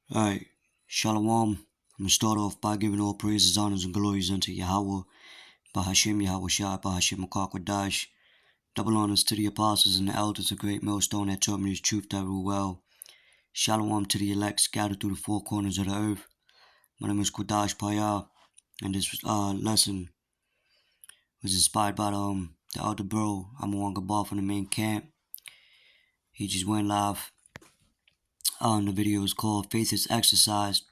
Alright, Shalom. I'm going to start off by giving all praises, honors, and glories unto Yahweh, Bahashim Yahweh Shai, Bahashim Akakwadash. Double honors to the apostles and the elders, a great millstone that taught me the truth that rule well. Shalom to the elect scattered through the four corners of the earth. My name is Kwadash Payah, and this lesson was inspired by the elder bro, Amawang Gabar from the main camp. He just went live. The video is called Faith is Exercised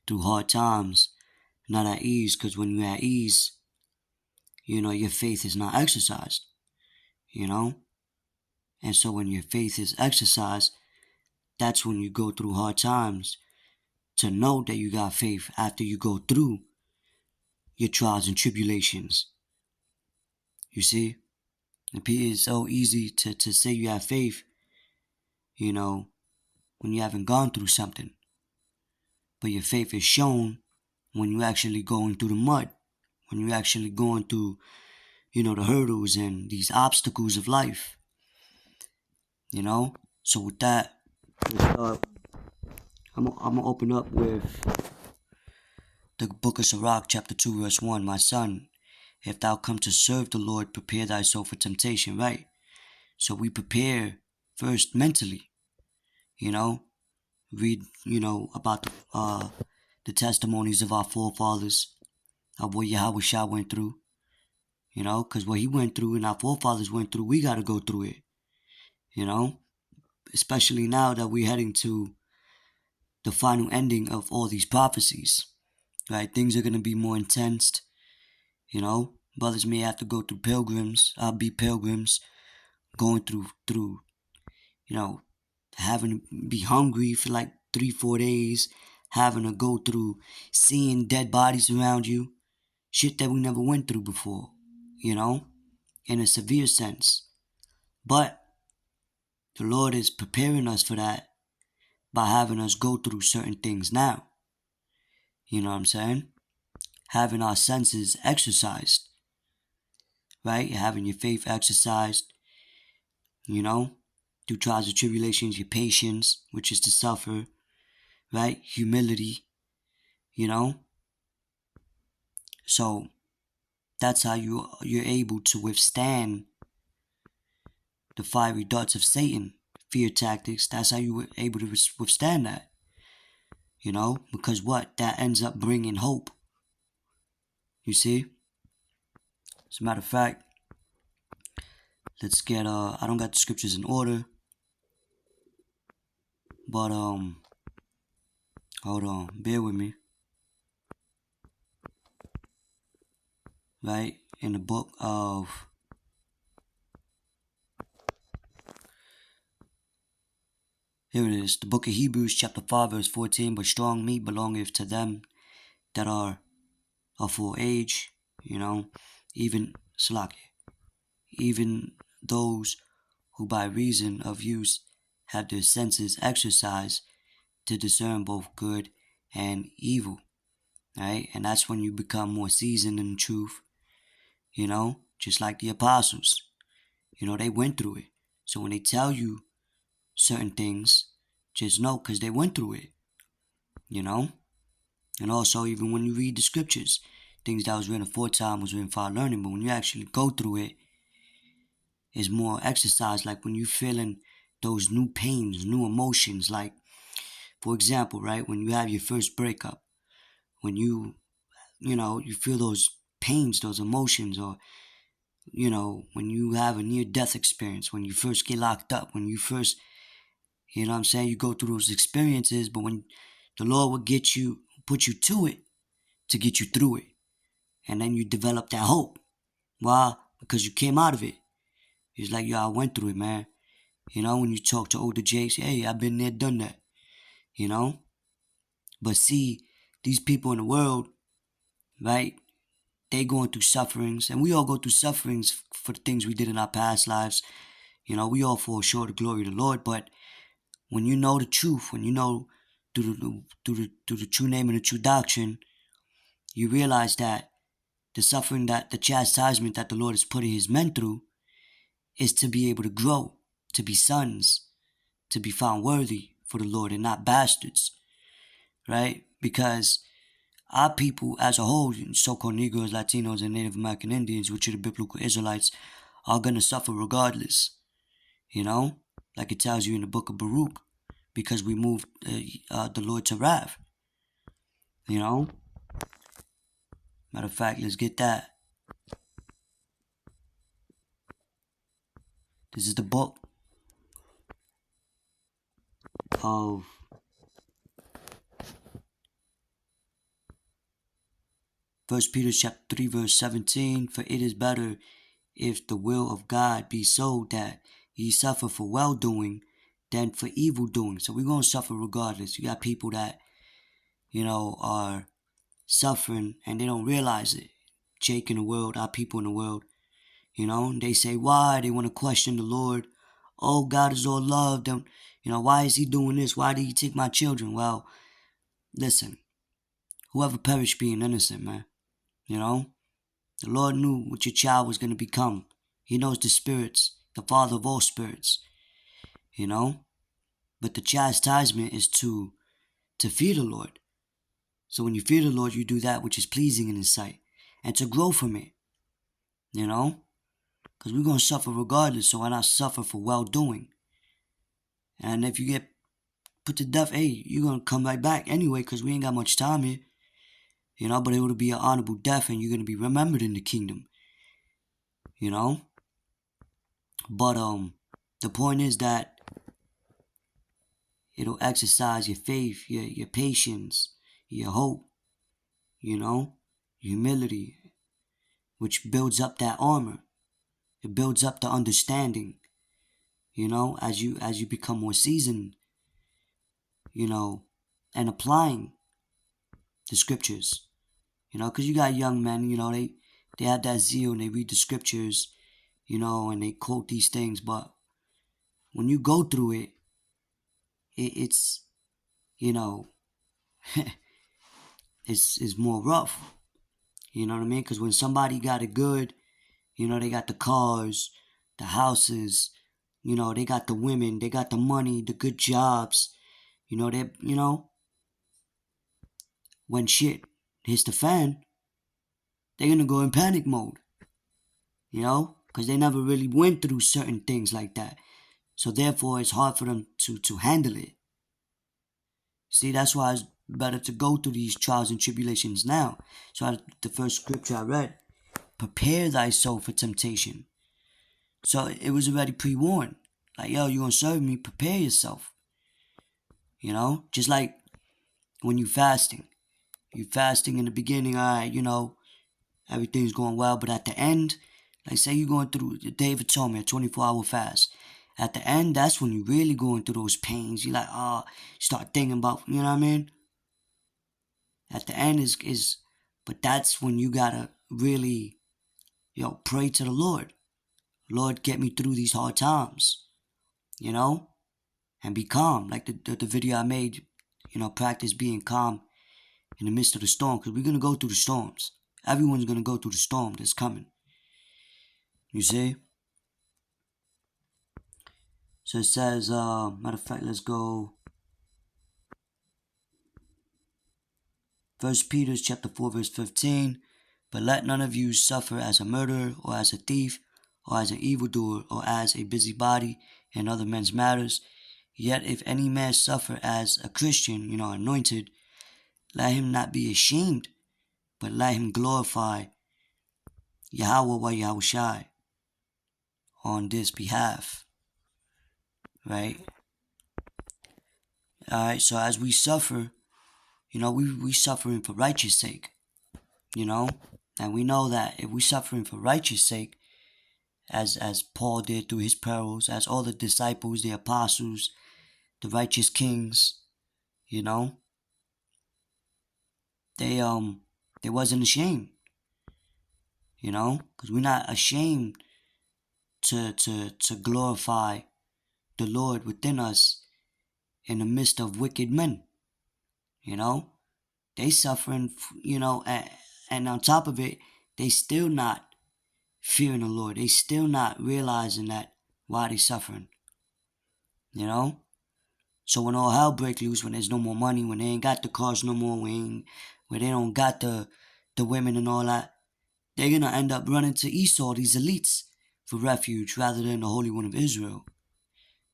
Through Hard Times, Not at Ease, because when you're at ease, your faith is not exercised, And so when your faith is exercised, that's when you go through hard times to know that you got faith after you go through your trials and tribulations. You see? It's so easy to say you have faith, when you haven't gone through something. But your faith is shown when you're actually going through the mud, when you're actually going through, the hurdles and these obstacles of life. So with that, I'm gonna open up with the book of Sirach, chapter 2, verse 1. My son, if thou come to serve the Lord, prepare thyself for temptation, right? So we prepare first mentally, read, about the testimonies of our forefathers, of what Yahweh Shah went through, because what he went through and our forefathers went through, we got to go through it, especially now that we're heading to the final ending of all these prophecies, right? Things are going to be more intense, brothers may have to go through pilgrims, be pilgrims, going through, having to be hungry for like 3-4 days, having to go through seeing dead bodies around you, shit that we never went through before, in a severe sense. But the Lord is preparing us for that by having us go through certain things now. You know what I'm saying? Having our senses exercised, right? Having your faith exercised, through trials and tribulations, your patience, which is to suffer, right? Humility, So that's how you're able to withstand the fiery darts of Satan, fear tactics. That's how you were able to withstand that, because what? That ends up bringing hope. You see? As a matter of fact, let's get, I don't got the scriptures in order, but, hold on, bear with me. Right? In the book of, here it is, the book of Hebrews, chapter 5, verse 14, but strong meat belongeth to them that are of full age, even those who by reason of use have their senses exercised to discern both good and evil, right? And that's when you become more seasoned in truth, just like the apostles, they went through it. So when they tell you certain things, just know because they went through it, And also, even when you read the scriptures, things that was written for time was written for our learning, but when you actually go through it, it's more exercise. Like when you're feeling those new pains, new emotions, like, for example, right, when you have your first breakup, when you feel those pains, those emotions, or, when you have a near-death experience, when you first get locked up, when you first, you go through those experiences, but when the Lord will put you to it to get you through it. And then you develop that hope. Why? Because you came out of it. It's like, yo, I went through it, man. When you talk to older Jakes, hey, I've been there, done that. But see, these people in the world, right, they going through sufferings. And we all go through sufferings for the things we did in our past lives. We all fall short of the glory of the Lord. But when you know the truth, when you know through the true name and the true doctrine, you realize that the suffering, that the chastisement that the Lord is putting his men through is to be able to grow, to be sons, to be found worthy for the Lord and not bastards. right? Because our people as a whole, so-called Negroes, Latinos, and Native American Indians, which are the biblical Israelites, are going to suffer regardless, like it tells you in the book of Baruch, because we moved the Lord to wrath, Matter of fact, let's get that. This is the book of First Peter chapter 3 verse 17. For it is better if the will of God be so that ye suffer for well doing than for evil doing. So we're going to suffer regardless. You got people that, are suffering and they don't realize it. Jake in the world, our people in the world, they say why, they want to question the Lord. Oh, God is all love. Why is he doing this? Why did he take my children? Well, listen, whoever perished being innocent, man. The Lord knew what your child was going to become. He knows the spirits, the Father of all spirits, But the chastisement is to fear the Lord. So when you fear the Lord, you do that which is pleasing in His sight, and to grow from it, Because we're going to suffer regardless, so why not suffer for well-doing? And if you get put to death, hey, you're going to come right back anyway, because we ain't got much time here, But it will be an honorable death, and you're going to be remembered in the kingdom, But the point is that it'll exercise your faith, your patience, your hope, humility, which builds up that armor. It builds up the understanding, as you become more seasoned, and applying the scriptures, because you got young men, they have that zeal and they read the scriptures, and they quote these things, but when you go through it's it's more rough. You know what I mean? Because when somebody got it good, they got the cars, the houses, they got the women, they got the money, the good jobs, when shit hits the fan, they're gonna go in panic mode, because they never really went through certain things like that. So therefore, it's hard for them to handle it. See, that's why it's better to go through these trials and tribulations now. So the first scripture I read, prepare thyself for temptation. So it was already pre-warned. Like, yo, you gonna serve me, prepare yourself. Just like when you fasting. You fasting in the beginning, all right, everything's going well. But at the end, like say you're going through, David told me, a 24-hour fast. At the end, that's when you're really going through those pains. You're like, start thinking about, you know what I mean? At the end but that's when you gotta really, pray to the Lord. Lord, get me through these hard times, and be calm. Like the video I made, practice being calm in the midst of the storm, because we're going to go through the storms. Everyone's going to go through the storm that's coming. You see? So it says, matter of fact, let's go. 1 Peter chapter 4 verse 15. But let none of you suffer as a murderer, or as a thief, or as an evildoer, or as a busybody in other men's matters. Yet if any man suffer as a Christian, anointed, let him not be ashamed, but let him glorify Yahweh wa Yahushai on this behalf. Right? Alright, so as we suffer, we suffering for righteous sake. And we know that if we suffering for righteous sake, as Paul did through his perils, as all the disciples, the apostles, the righteous kings, they wasn't ashamed, because we're not ashamed to glorify the Lord within us in the midst of wicked men. They suffering, and on top of it, they still not fearing the Lord. They still not realizing that why they suffering. So when all hell break loose, when there's no more money, when they ain't got the cars no more, when they don't got the women and all that, they're gonna end up running to Esau, these elites, for refuge rather than the Holy One of Israel.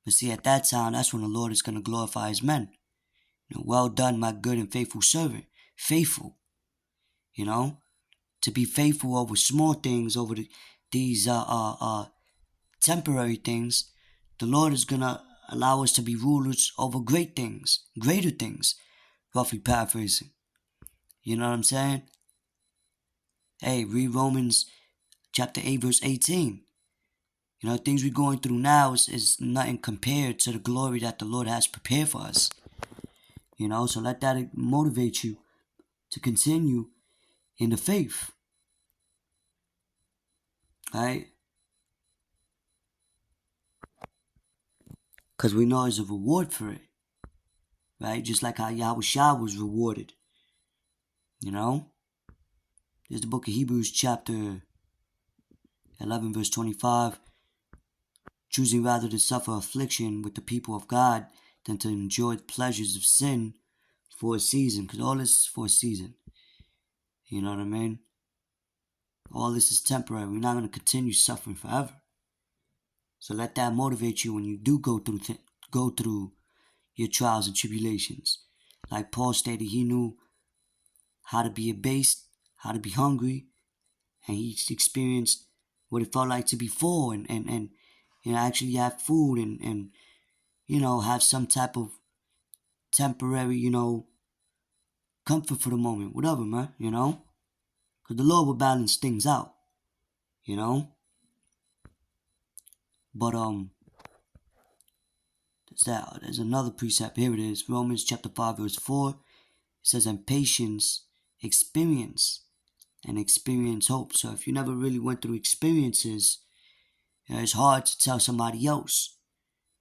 But see, at that time, that's when the Lord is gonna glorify His men. Well done, my good and faithful servant. Faithful, to be faithful over small things, over these temporary things. The Lord is gonna allow us to be rulers over great things, greater things. Roughly paraphrasing. You know what I'm saying? Hey, read Romans chapter 8, verse 18. Things we're going through now is nothing compared to the glory that the Lord has prepared for us. So let that motivate you to continue in the faith. Right? Because we know there's a reward for it. Right? Just like how Yahushua was rewarded. There's the book of Hebrews chapter 11 verse 25. Choosing rather to suffer affliction with the people of God than to enjoy the pleasures of sin for a season. Because all this is for a season. You know what I mean? All this is temporary. We're not going to continue suffering forever. So let that motivate you when you do go through your trials and tribulations. Like Paul stated, he knew how to be abased, how to be hungry, and he experienced what it felt like to be full and actually have food and have some type of temporary, comfort for the moment, whatever, man, because the Lord will balance things out, but there's another precept. Here it is, Romans chapter 5 verse 4. It says, and patience, experience hope. So if you never really went through experiences, it's hard to tell somebody else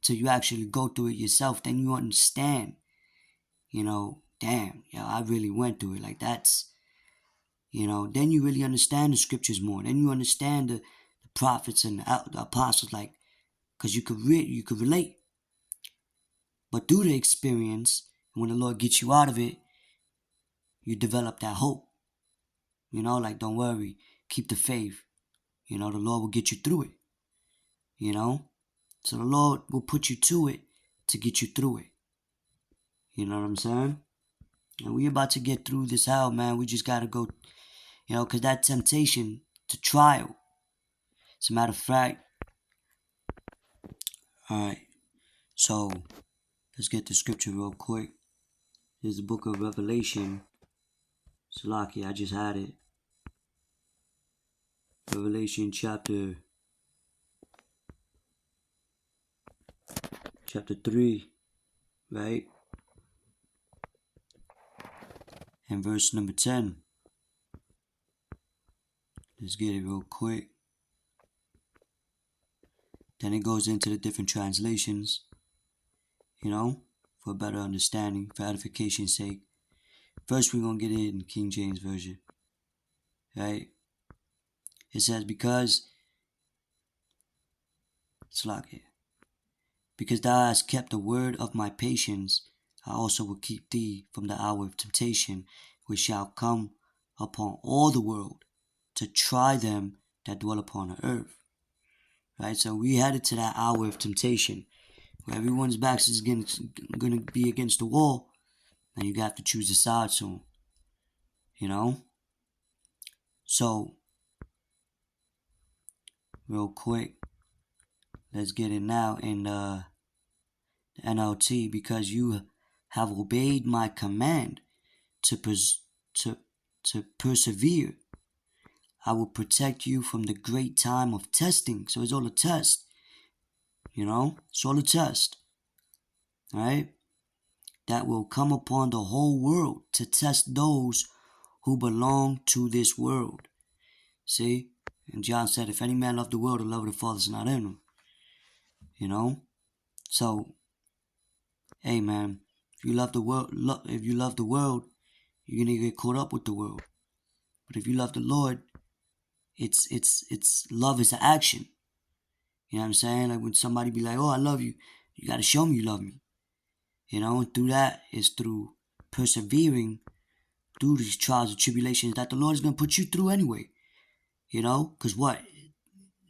till you actually go through it yourself. Then you understand, damn, I really went through it. Like that's, then you really understand the scriptures more. Then you understand the prophets and the apostles, like, because you could relate. But through the experience, when the Lord gets you out of it, you develop that hope. Like, don't worry, keep the faith. The Lord will get you through it. So the Lord will put you to it to get you through it. You know what I'm saying? And we about to get through this hell, man. We just got to go, because that temptation to trial. As a matter of fact, alright, so let's get the scripture real quick. Here's the book of Revelation. Salaki, I just had it. Revelation chapter 3, right? And verse number 10. Let's get it real quick. Then it goes into the different translations, for better understanding, for edification's sake. First, we're going to get it in King James Version, right? It says, because thou hast kept the word of my patience, I also will keep thee from the hour of temptation, which shall come upon all the world, to try them that dwell upon the earth. Right? So we headed to that hour of temptation, where everyone's back is going to be against the wall, and you have to choose a side soon. So, real quick, let's get it now in the NLT. Because you have obeyed my command to persevere, I will protect you from the great time of testing. So it's all a test. It's all a test. Right? That will come upon the whole world to test those who belong to this world. See? And John said, if any man love the world, the love of the Father is not in him. So, hey man, if you love the world, you're gonna get caught up with the world. But if you love the Lord, it's love is an action. You know what I'm saying? Like when somebody be like, oh, I love you, you gotta show me you love me. And through that is through persevering through these trials and tribulations that the Lord is going to put you through anyway. Because what?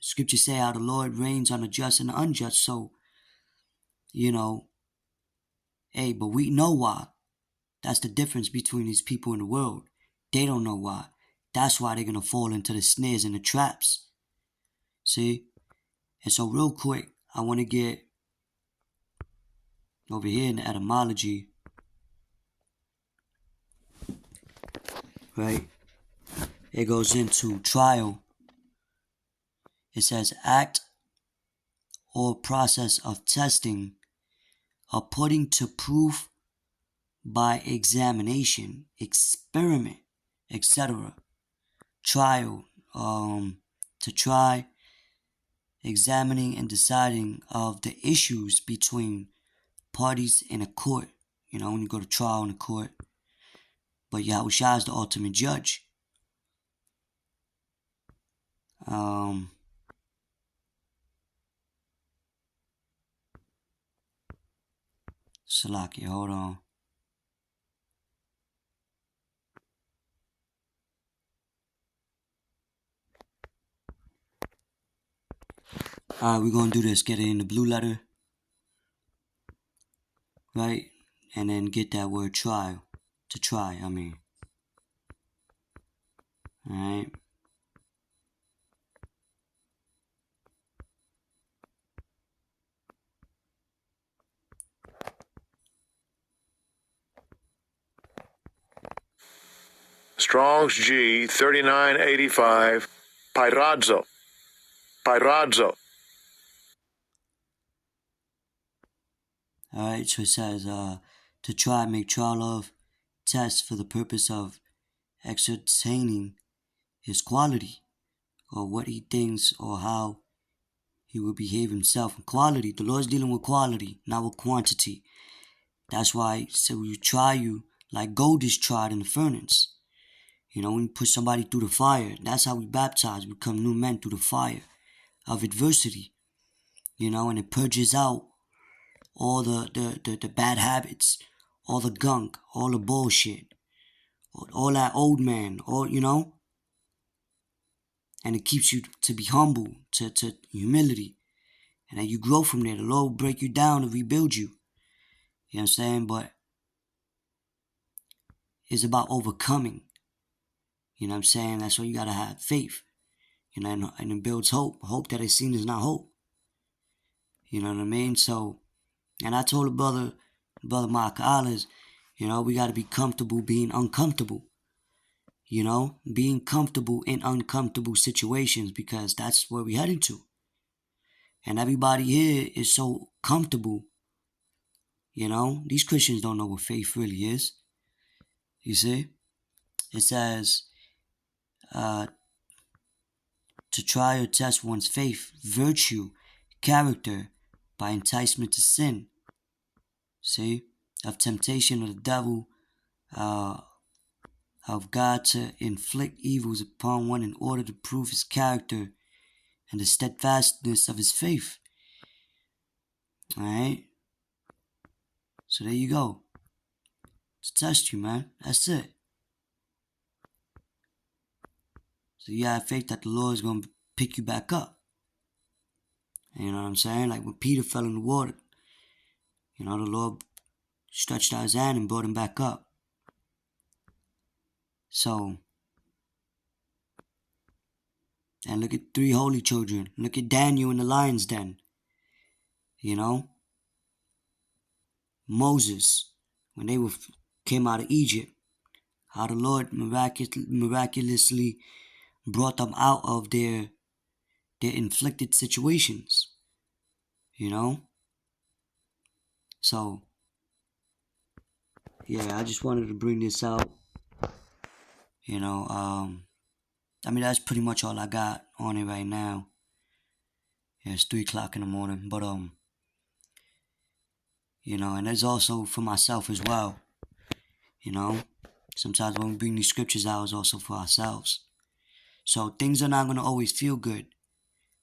Scripture say how the Lord reigns on the just and the unjust. So, hey, but we know why. That's the difference between these people in the world. They don't know why. That's why they're going to fall into the snares and the traps. See? And so real quick, I want to get over here in the etymology, right? It goes into trial. It says act or process of testing or putting to proof by examination, experiment, etc. Trial, to try, examining and deciding of the issues between parties in a court. When you go to trial in a court. But Yahushua is the ultimate judge. Salaki, hold on. Alright, we're gonna do this. Get it in the blue letter. Right? And then get that word trial. To try, I mean. Alright? Strong's G 3985. Pyrazzo. Pyrazzo. Alright, so it says to try, make trial of, test for the purpose of ascertaining his quality, or what he thinks, or how he will behave himself. Quality, the Lord's dealing with quality, not with quantity. That's why he said we try you like gold is tried in the furnace. When you put somebody through the fire, that's how we baptize, we become new men through the fire of adversity. And it purges out all the bad habits, all the gunk, all the bullshit, all that old man, and it keeps you to be humble, to humility. And then you grow from there. The Lord will break you down and rebuild you. You know what I'm saying? But it's about overcoming. You know what I'm saying? That's why you gotta have faith. And it builds hope. Hope that is seen is not hope. You know what I mean? So, and I told brother Mark Alice, we gotta be comfortable being uncomfortable. Being comfortable in uncomfortable situations, because that's where we're heading to. And everybody here is so comfortable. These Christians don't know what faith really is. You see? It says, to try or test one's faith, virtue, character, by enticement to sin. See? Of temptation of the devil, of God to inflict evils upon one in order to prove his character and the steadfastness of his faith. Alright? So there you go. To test you, man. That's it. So you have faith that the Lord is going to pick you back up. You know what I'm saying? Like when Peter fell in the water, the Lord stretched out his hand and brought him back up. So, and look at 3 holy children. Look at Daniel in the lion's den. Moses, when they came out of Egypt, how the Lord miraculously brought them out of their inflicted situations. So, yeah, I just wanted to bring this out. That's pretty much all I got on it right now. Yeah, it's 3 o'clock in the morning, but and it's also for myself as well. Sometimes when we bring these scriptures out, it's also for ourselves. So things are not gonna always feel good.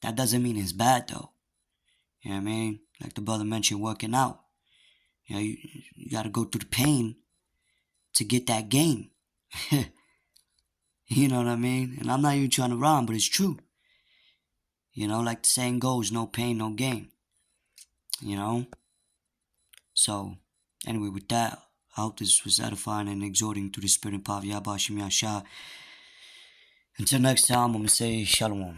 That doesn't mean it's bad though. You know what I mean? Like the brother mentioned, working out. You know, you got to go through the pain to get that gain. You know what I mean? And I'm not even trying to rhyme, but it's true. You know, like the saying goes, no pain, no gain. You know? So, anyway, with that, I hope this was edifying and exhorting to the spirit and power of Yahweh Shem Yahshua. Until next time, I'm going to say Shalom.